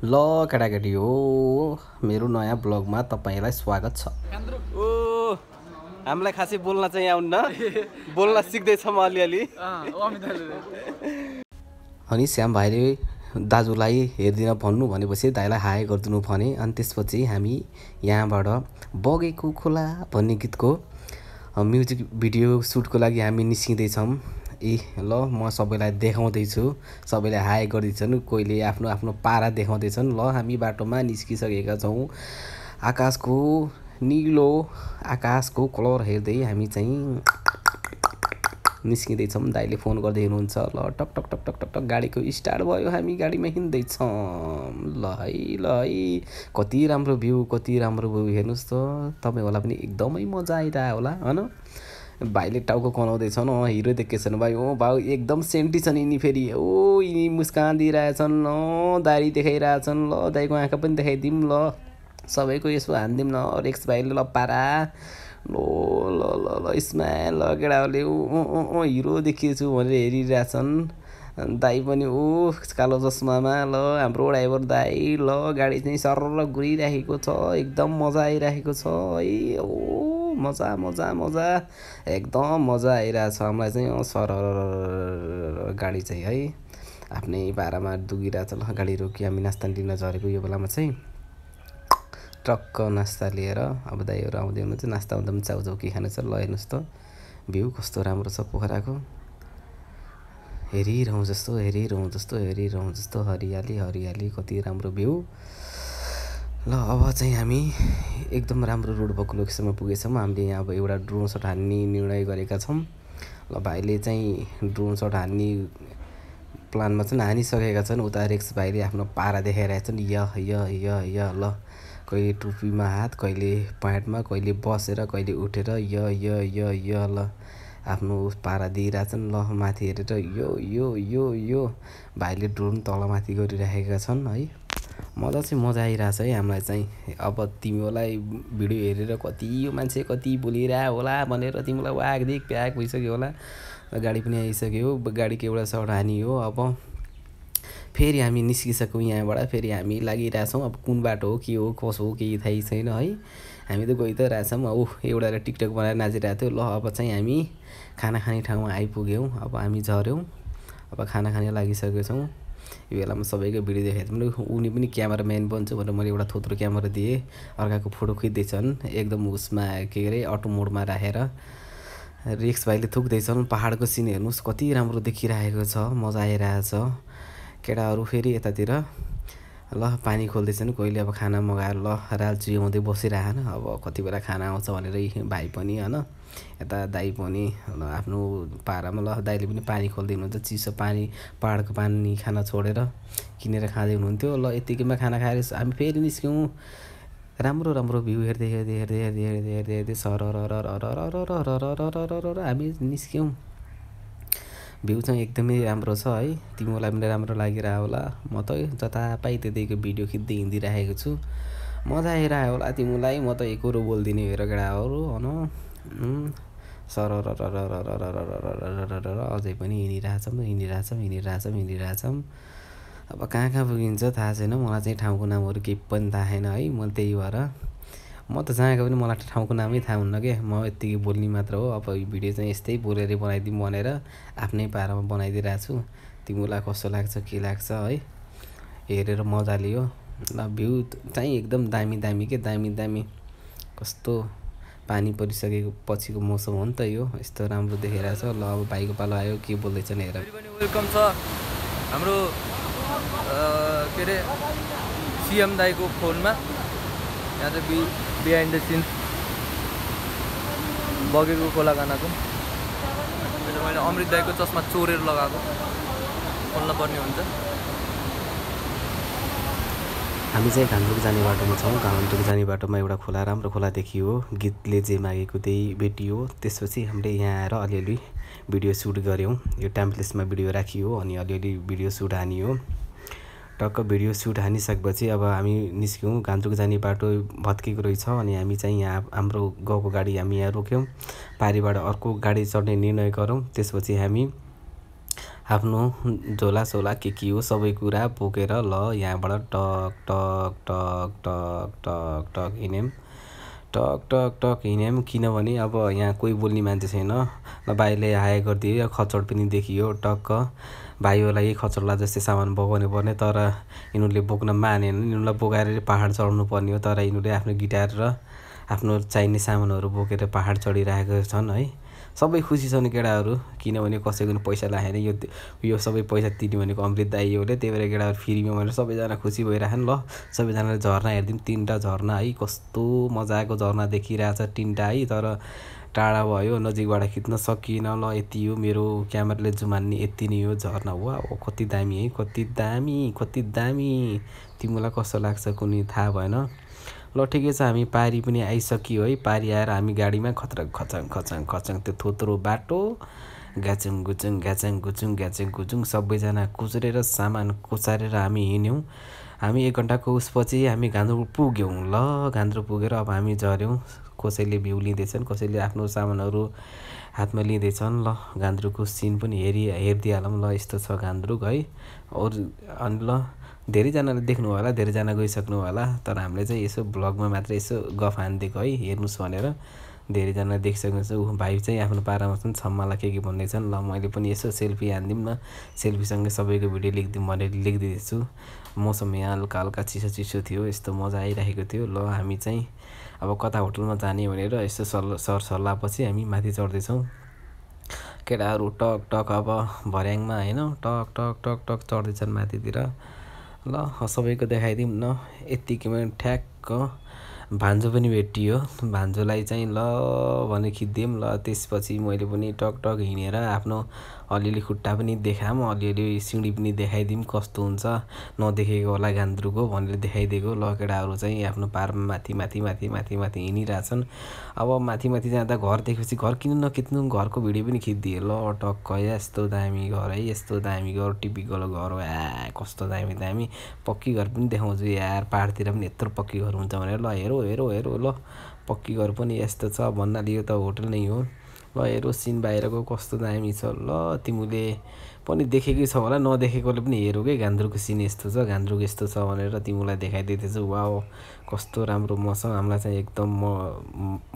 ल केटाकेटी हो मेरो नयाँ ब्लगमा तपाईलाई स्वागत छ। ओ हामीलाई खासै बोल्न चाहिँ आउन्न, बोल्न सिक्दैछौँ अलिअलि। अनि श्याम भाइले दाजुलाई हेरिदिन भन्नु भनेपछि दाइलाई हाई गरिदिनु भने अनि त्यसपछि हामी यहाँबाट बगेको खोला भन्ने गीतको म्युजिक भिडियो सुटको लागि हामी निस्किँदैछौँ। ल म सबैलाई देखाउँदैछु, सबैले हाई गर्दैछन्, कोहीले आफ्नो आफ्नो पारा देखाउँदैछन्। ल हामी बाटोमा निस्किसकेका छौँ। आकाशको निलो आकाशको कलर हेर्दै हामी चाहिँ निस्किँदैछौँ। दाइले फोन गर्दै हुनुहुन्छ। ल टक टक टक टक टक टक गाडीको स्टार्ट भयो, हामी गाडीमा हिँड्दैछौँ। ल है कति राम्रो भ्यू, कति राम्रो भ्यू हेर्नुहोस् त। तपाईँहरूलाई पनि एकदमै मजा आइरह्यो होला होइन। भाइले टाउको कनाउँदैछन्। हिरो देखेछन् भाइ। ओ भाउ एकदम सेन्टी छन् यिनी फेरि। ओ यिनी मुस्कान दिइरहेछन्, दारी देखाइरहेछन्। ल दाइको आँखा पनि देखाइदिउँ। ल सबैको यसो हानिदिउँ न। रेक्स भाइले ल पारा ल ल ल ल स्माइल। ल केटाहरूले हिरो देखिएछु भनेर हेरिरहेछन्। दाइ पनि कालो चस्मामा। ल हाम्रो ड्राइभर दाइ। ल गाडी चाहिँ सरर घुरिरहेको छ, एकदम मजा आइरहेको छ है। मजा मजा मजा एकदम मजा आइरहेछ हामीलाई चाहिँ। सरर गाडी चाहिँ है आफ्नै पारामा डुगिरहेछ। ल गाडी रोकी हामी नास्ता लिन झरेको यो बेलामा चाहिँ ट्रक्क नास्ता लिएर। अब दाइहरू आउँदै हुनुहुन्छ, नास्ता हुँदा पनि चाउचाउ के खानु छ। ल हेर्नुहोस् त भ्यू कस्तो राम्रो छ पोखराको। हेरिरहँ जस्तो हेरिरहँ जस्तो हेरिरहँ जस्तो हरियाली हरियाली, कति राम्रो भ्यू। ल अब चाहिँ हामी एकदम राम्रो रोड भएको लोकेसनमा पुगेछौँ। हामीले यहाँ अब एउटा ड्रोन सट हान्ने निर्णय गरेका छौँ। ल भाइले चाहिँ ड्रोन सट हान्ने प्लानमा चाहिँ हानिसकेका छन्। उता रेक्स भाइले आफ्नो पारा देखाइरहेछन्। य ल कहिले टुपीमा हात, कहिले प्यान्टमा, कहिले बसेर, कहिले उठेर य ल आफ्नो पारा दिइरहेछन्। ल माथि हेरेर यो भाइले ड्रोन तलमाथि गरिरहेका छन् है। मजा चाहिँ मजा आइरहेछ है हामीलाई चाहिँ। अब तिमीलाई भिडियो हेरेर कति यो मान्छे कति बोलिरह होला भनेर तिमीलाई वागदेखि प्याक भइसक्यो होला। गाडी पनि आइसक्यो, गाडीको एउटा सट हानी हो। अब फेरि हामी निस्किसक्यौँ यहाँबाट, फेरि हामी लागिरहेछौँ। अब कुन बाटो हो के हो कसो हो केही थाहै छैन है। हामी त गइ त रहेछौँ। एउटाले टिकटक बनाएर नाचिरहेको थियो। ल अब चाहिँ हामी खाना खाने ठाउँमा आइपुग्यौँ। अब हामी झऱ्यौँ, अब खाना खाने लागिसकेको छौँ। यो बेलामा सबैको भिडियो देखाएको उनी पनि क्यामेराम्यान बन्छु भनेर मैले एउटा थोत्रो क्यामेरा दिएँ। अर्काको फोटो खिच्दैछन् एकदम उसमा के अरे अटो मोडमा राखेर। रेक्स भाइले थुक्दैछन्। पहाडको सिन हेर्नुहोस् कति राम्रो देखिरहेको छ, मजा आइरहेछ। केटाहरू फेरि यतातिर ल पानी खोल्दैछन्। कोहीले अब खाना मगाएर ल राल चुहाउँदै बसिरहेन। अब कति बेला खाना आउँछ भनेर भाइ पनि होइन, यता दाइ पनि आफ्नो पारामा। ल दाइले पनि पानी खोल्दै हुनुहुन्छ, चिसो पानी पहाडको पानी खाना छोडेर किनेर खाँदै हुनुहुन्थ्यो। ल यतिकैमा खाना खाएर हामी फेरि निस्क्यौँ। राम्रो राम्रो भ्यू हेर्दै हेर्दै हेर्दै हेर्दै हेर्दै हेर्दै हेर्दै सरर हामी निस्क्यौँ। भ्यू चाहिँ एकदमै राम्रो छ है। तिमीलाई पनि राम्रो लागिरह्यो होला। म त जता पाइ त्यतैको भिडियो खिच्दै हिँडिरहेको छु। मजा आइरह्यो होला तिमीलाई। म त एकरो बोल्दिनँ हेर केटाहरू भन। सरर अझै पनि हिँडिरहेछौँ। अब कहाँ कहाँ पुगिन्छ थाहा छैन मलाई चाहिँ। ठाउँको नामहरू केही पनि थाहा छैन है। म त्यही भएर म त जहाँको पनि मलाई ठाउँको नामै थाहा हुन्न क्या। म यत्तिकै बोल्ने मात्र हो। अब भिडियो चाहिँ यस्तै बोलेर बनाइदिउँ भनेर आफ्नै पारामा बनाइदिइरहेको छु। तिमीलाई कस्तो लाग्छ के लाग्छ है, हेरेर मजा लियो। ल भ्यू चाहिँ एकदम दामी दामी के दामी। कस्तो पानी परिसकेको पछिको मौसम हो नि त यो, यस्तो राम्रो देखिरहेछ। ल अब भाइको पालो आयो, के बोल्दैछन् हेर। वेलकम छ हाम्रो के अरे सिएम दाइको फोनमा। यहाँ चाहिँ बिहाइन्ड द सिन बगेको खोला गानाको। मैले अमृत दाइको चस्मा चोरेर लगाएको, खोल्न पर्ने हुन्छ। हामी चाहिँ घान्द्रुक जाने बाटोमा छौँ। घान्द्रुक जाने बाटोमा एउटा खोला, राम्रो खोला देखियो। गीतले जे मागेको त्यही भेटियो। त्यसपछि हामीले यहाँ आएर अलिअलि भिडियो सुट गऱ्यौँ। यो टाइमलेसमा भिडियो राखियो अनि अलिअलि भिडियो सुट हानियो। टक्क भिडियो सुट हानिसकेपछि अब हामी निस्क्यौँ। घान्द्रुक जाने बाटो भत्केको रहेछ अनि हामी चाहिँ यहाँ हाम्रो गाउँको गाडी हामी यहाँ रोक्यौँ। पारीबाट अर्को गाडी चढ्ने निर्णय गरौँ। त्यसपछि हामी आफ्नो झोलासोला के हो सबै कुरा बोकेर ल यहाँबाट टक टक टक टक टक टक हिँड्यौँ टक टक टक हिँड्यौँ किनभने अब यहाँ कोही बोल्ने मान्छे छैन ल भाइले हाय गरिदियो खचड पनि देखियो टक्क भाइहरूलाई खचडला जस्तै सामान बोकाउनु पर्ने तर यिनीहरूले बोक्न मानेन यिनीहरूलाई बोकाएर पहाड चढ्नु पर्ने हो तर यिनीहरूले आफ्नो गिटार र आफ्नो चाहिने सामानहरू बोकेर पहाड चढिरहेका छन् है सबै खुसी छन् केटाहरू किनभने कसैको पनि पैसा लागेन यो सबै पैसा तिर्ने भनेको अमृत दाइयोले त्यही भएर केटाहरू फ्रीमा भनेर सबैजना खुसी भइरहेछन् ल सबैजनाले झरना हेरिदिउँ 3टा झरना है कस्तो मजाको झरना देखिरहेछ 3टा है तर टाढा भयो नजिकबाट खिच्न सकिएन ल यति हो मेरो क्यामेराले जुम हान्ने यति नै हो झरना वा कति दामी है कति दामी तिमीलाई कस्तो लाग्छ कुनै थाहा भएन ल ठिकै छ हामी पारी पनि आइसक्यो है पारी आएर हामी गाडीमा खचाङ त्यो थोत्रो बाटो घ्याचुङ गुचुङ सबैजना कुचरेर सामान कुचारेर हामी हिँड्यौँ हामी 1 घन्टाको उसपछि हामी गान्द्रो पुग्यौँ ल गान्द्रो पुगेर अब हामी झऱ्यौँ कसैले भ्यू लिँदैछन् कसैले आफ्नो सामानहरू हातमा लिँदैछन् ल गान्द्रुकको सिन पनि हेरिदिइहालौँ ल यस्तो छ गान्द्रुक है अनि ल धेरैजनाले देख्नु होला धेरैजना गइसक्नु होला तर हामीले चाहिँ यसो ब्लगमा मात्र यसो गफ हानिदिएको है हेर्नुहोस् भनेर धेरैजना देखिसक्नुहुन्छ भाइ चाहिँ आफ्नो पारामा छन् छम्मालाई के भन्दैछन् ल मैले पनि यसो सेल्फी हानिदिउँ न सेल्फीसँगै सबैको भिडियो लेखिदिउँ भनेर लेखिदिँदैछु मौसम यहाँ हल्का हल्का चिसो थियो यस्तो मजा आइरहेको थियो ल हामी चाहिँ अब कता होटलमा जाने भनेर यसो सरसल्लाहपछि हामी माथि चढ्दैछौँ केटाहरू टक टक अब भर्याङमा होइन टक टक टक टक चढ्दैछन् माथितिर ल सबैको देखाइदिउँ न यत्तिकैमा ठ्याक्क भान्जो पनि भेटियो भान्जोलाई चाहिँ ल भने खिचिदिउँ ल त्यसपछि मैले पनि टक टक हिँडेर आफ्नो अलिअलि खुट्टा पनि देखाऊँ अलिअलि सिँढी पनि देखाइदिउँ कस्तो हुन्छ नदेखेको होला गान्द्रुक हो भनेर देखाइदिएको ल केटाहरू चाहिँ आफ्नो पारमा माथि हिँडिरहेछन् अब माथि जाँदा घर देखेपछि घर किन नखिच्नु घरको भिडियो पनि खिचिदिए ल टक्क यस्तो दामी घर है यस्तो दामी घर टिपिकल घर हो कस्तो दामी पक्की घर पनि देखाउँछु यार पहाडतिर पनि यत्रो पक्की घर हुन्छ भनेर ल हेरो ल पक्की घर पनि यस्तो छ भन्नाले यो त होटल नै हो ल हेरो सिन बाहिरको कस्तो दामी छ ल तिमीले पनि देखेकै छ होला नदेखेकोले पनि हेरौ के गान्द्रुकको सिन यस्तो छ गान्द्रुक यस्तो छ भनेर तिमीलाई देखाइदिँदैछु वाओ कस्तो राम्रो मौसम हामीलाई चाहिँ एकदम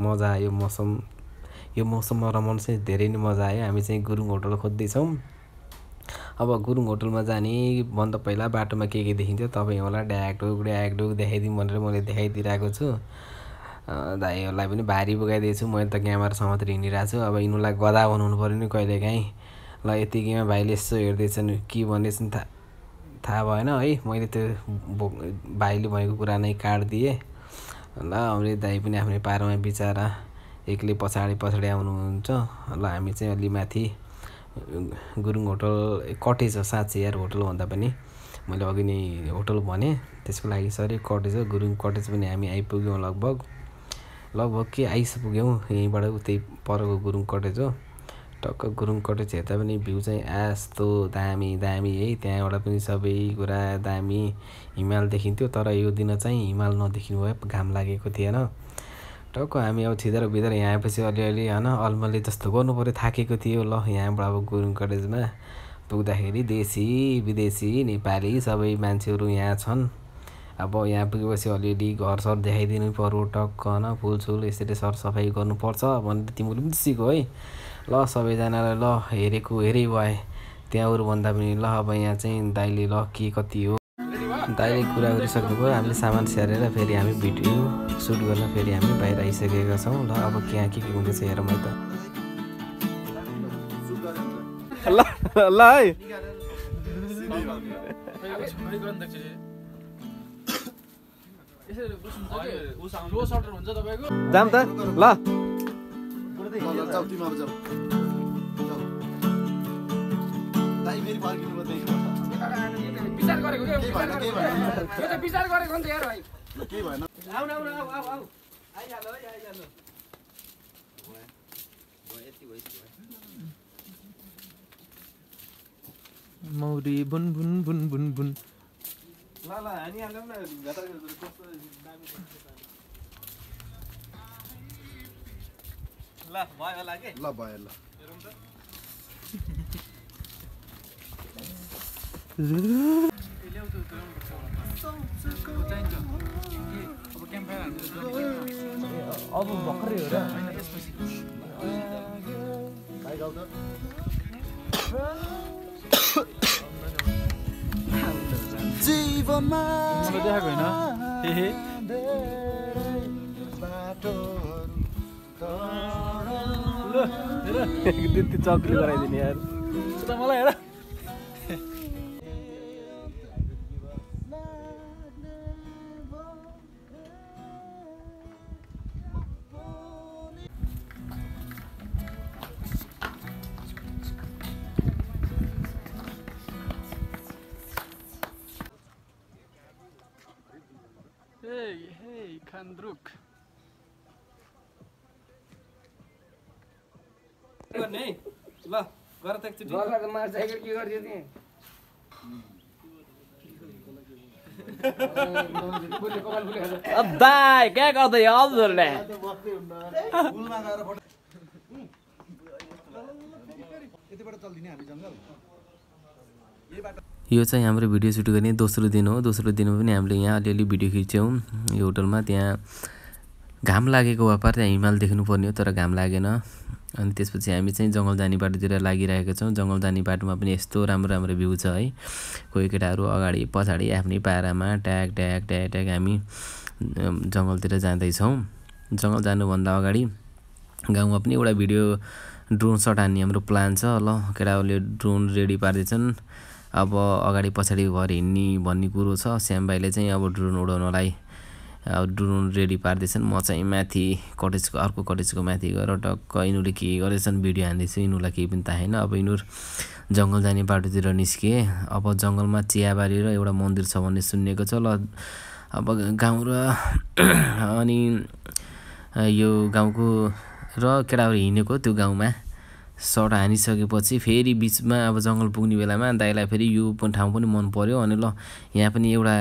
मजा आयो यो मौसममा रमाउनु चाहिँ धेरै नै मजा आयो हामी चाहिँ गुरुङ होटल खोज्दैछौँ अब गुरुङ होटलमा जाने भन्दा पहिला बाटोमा के देखिन्छ तपाईँहरूलाई ड्यागडुग देखाइदिउँ भनेर मैले देखाइदिइरहेको छु दाइहरूलाई पनि भारी बोकाइदिएछु मैले त क्यामेरासँग मात्रै हिँडिरहेको छु अब यिनीहरूलाई गदा बनाउनु पऱ्यो नि कहिलेकाहीँ ल यतिकैमा भाइले यसो हेर्दैछन् के भन्दैछन् थाहा भएन है मैले त्यो भाइले भनेको कुरा नै काटिदिएँ ल अमृत दाइ पनि आफ्नै पारमा बिचरा एक्लै पछाडि आउनुहुन्छ ल हामी चाहिँ अलि माथि गुरुङ होटल कटेज हो साँच्चै यार होटल भन्दा पनि मैले अघि नै होटल भने त्यसको लागि सरी कटेज हो गुरुङ कटेज पनि हामी आइपुग्यौँ लगभग के आइपुग्यौँ यहीँबाट उतै परको गुरुङ कटेज हो टक्क गुरुङ कटेज हेर्दा पनि भ्यू चाहिँ यस्तो दामी है त्यहाँबाट पनि सबै कुरा दामी हिमाल देखिन्थ्यो तर यो दिन चाहिँ हिमाल नदेखिनु भयो घाम लागेको थिएन टक्क हामी अब छिधर बिधर यहाँ आएपछि अलिअलि होइन अलमली जस्तो गर्नु पऱ्यो थाकेको थियो ल यहाँबाट अब गुरुङ कटेजमा पुग्दाखेरि देशी विदेशी नेपाली सबै मान्छेहरू यहाँ छन् अब यहाँ पुगेपछि अलिअलि घर देखाइदिनु पर्यो टक्क न फुलसुल यसरी सरसफाइ गर्नुपर्छ भनेर तिमीले पनि सिक्यो है ल सबैजनालाई ल हेरै भए त्यहाँहरू भन्दा पनि ल अब यहाँ चाहिँ दाइले ल के कति हो दाइले कुरा गरिसक्नुभयो हामीले सामान स्याहारेर फेरि हामी भिडियो सुट गर्न फेरि हामी बाहिर आइसकेका छौँ ल अब यहाँ के हुँदैछ हेरौँ है त ल है जाम त ल विचार गरेको के विचार गरेको नि त यार भाइ के भएन आउ आइहाल्नु है आइहाल्नु मौरी बुन बुन बुन बुन बुन ल हानी हाल्नु न कस्तो दामी ल भयो होला के ल भयो ल हेरौँ त अब भर्खरै हो र जीवनमा देखाएको होइन हे त्यति चक्री गराइदिने यार मलाई हेर Hey, Kandruk. गर्ने है ल गर त एकचोटि गर्ला त मार्छ के गरिदियो नि दाइ क्या गर्दै हजुरले यो चाहिँ हाम्रो भिडियो सुट गर्ने दोस्रो दिन हो दोस्रो दिनमा पनि हामीले यहाँ अलिअलि भिडियो खिच्यौँ यो होटलमा त्यहाँ घाम लागेको वापार त्यहाँ हिमाल देख्नुपर्ने हो तर घाम लागेन अनि त्यसपछि हामी चाहिँ जङ्गल जाने बाटोतिर लागिरहेका छौँ जङ्गल जाने बाटोमा पनि यस्तो राम्रो राम्रो भ्यू छ है कोही केटाहरू अगाडि पछाडि आफ्नै पारामा ट्याग ट्याग ट्याग ट्याग हामी जङ्गलतिर जाँदैछौँ जङ्गल जानुभन्दा अगाडि गाउँमा पनि एउटा भिडियो ड्रोन सट हान्ने हाम्रो प्लान छ ल केटाहरूले ड्रोन रेडी पार्दैछन् अब अगाडि पछाडि भएर हिँड्ने भन्ने कुरो छ श्याम भाइले चाहिँ अब ड्रोन उडाउनलाई अब ड्रोन रेडी पार्दैछन् म चाहिँ माथि कटेजको अर्को कटेजको माथि गएर टक्क यिनीहरूले के गर्दैछन् भिडियो हान्दैछु यिनीहरूलाई केही पनि थाहा छैन अब यिनीहरू जङ्गल जाने बाटोतिर निस्के अब जङ्गलमा चियाबारी र एउटा मन्दिर छ भन्ने सुनिएको छ ल अब गाउँ र अनि यो गाउँको र केटाहरू हिँडेको त्यो गाउँमा सट हानिसकेपछि फेरि बिचमा अब जङ्गल पुग्ने बेलामा दाइलाई फेरि यो ठाउँ पनि मन पर्यो अनि ल यहाँ पनि एउटा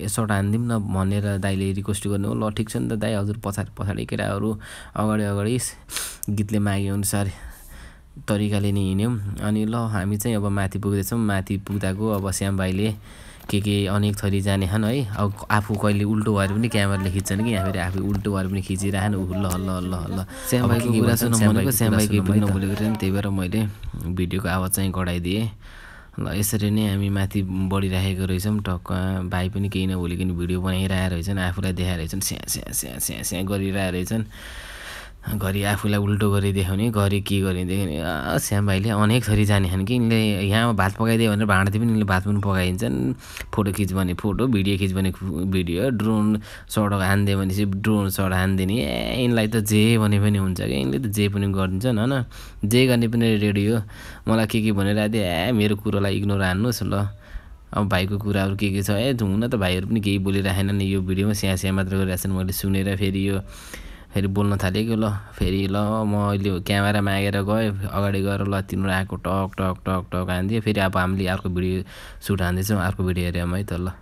सट हानिदिउँ न भनेर दाइले रिक्वेस्ट गर्नु हो ल ठिक छ नि त दाइ हजुर पछाडि पछाडि केटाहरू अगाडि अगाडि गीतले मागे अनुसार तरिकाले नै हिँड्यौँ अनि ल हामी चाहिँ अब माथि पुग्दैछौँ माथि पुग्दाको अब श्याम भाइले के अनेक थरी जाने छन् है अब आफू कहिले उल्टो भएर पनि क्यामेराले खिच्छन् कि यहाँ फेरि आफू उल्टो भएर पनि खिचिरहनु ल ल ल ल श्याम भाइको कुरा सुन्नु भनेको श्याम भाइ केही पनि नबोलेको थिएन त्यही भएर मैले भिडियोको आवाज चाहिँ घटाइदिएँ ल यसरी नै हामी माथि बढिरहेको रहेछौँ टक्क भाइ पनि केही नभोलिकन भिडियो बनाइरहेको रहेछन् आफूलाई देखाएर रहेछन् स्या स्या स्या स्या स्या गरिरहेको रहेछन् घरि आफूलाई उल्टो गरी देखाउने घरि के गरिदियो श्याम भाइले अनेक थरी जाने छन् कि यिनले यहाँ भात पकाइदियो भनेर भाँडा पनि यिनले भात पनि पकाइदिन्छन् फोटो खिच भने फोटो भिडियो खिच भने भिडियो ड्रोन सट हानिदियो भने चाहिँ ड्रोन सट हानिदिने यिनलाई त जे भने पनि हुन्छ कि यिनले त जे पनि गरिदिन्छन् होइन जे गर्ने पनि रेडी हो मलाई के भनिरहेको थियो मेरो कुरोलाई इग्नोर हान्नुहोस् ल अब भाइको कुराहरू के छ हुन त भाइहरू पनि केही बोलिरहेनन् यो भिडियोमा स्या स्या मात्र गरिरहेछन् मैले सुनेर फेरि बोल्न थालेँ कि ल फेरि ल म अहिले क्यामेरा मागेर गएँ अगाडि गएर ल तिम्रो आएको टक टक टक टक हानिदियो फेरि अब हामीले अर्को भिडियो सुट हान्दैछौँ अर्को भिडियो हेऱ्यौँ है त ल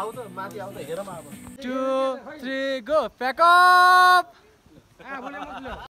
आउ त माथि आउ त हेर म अब 2 3 गो प्याक अप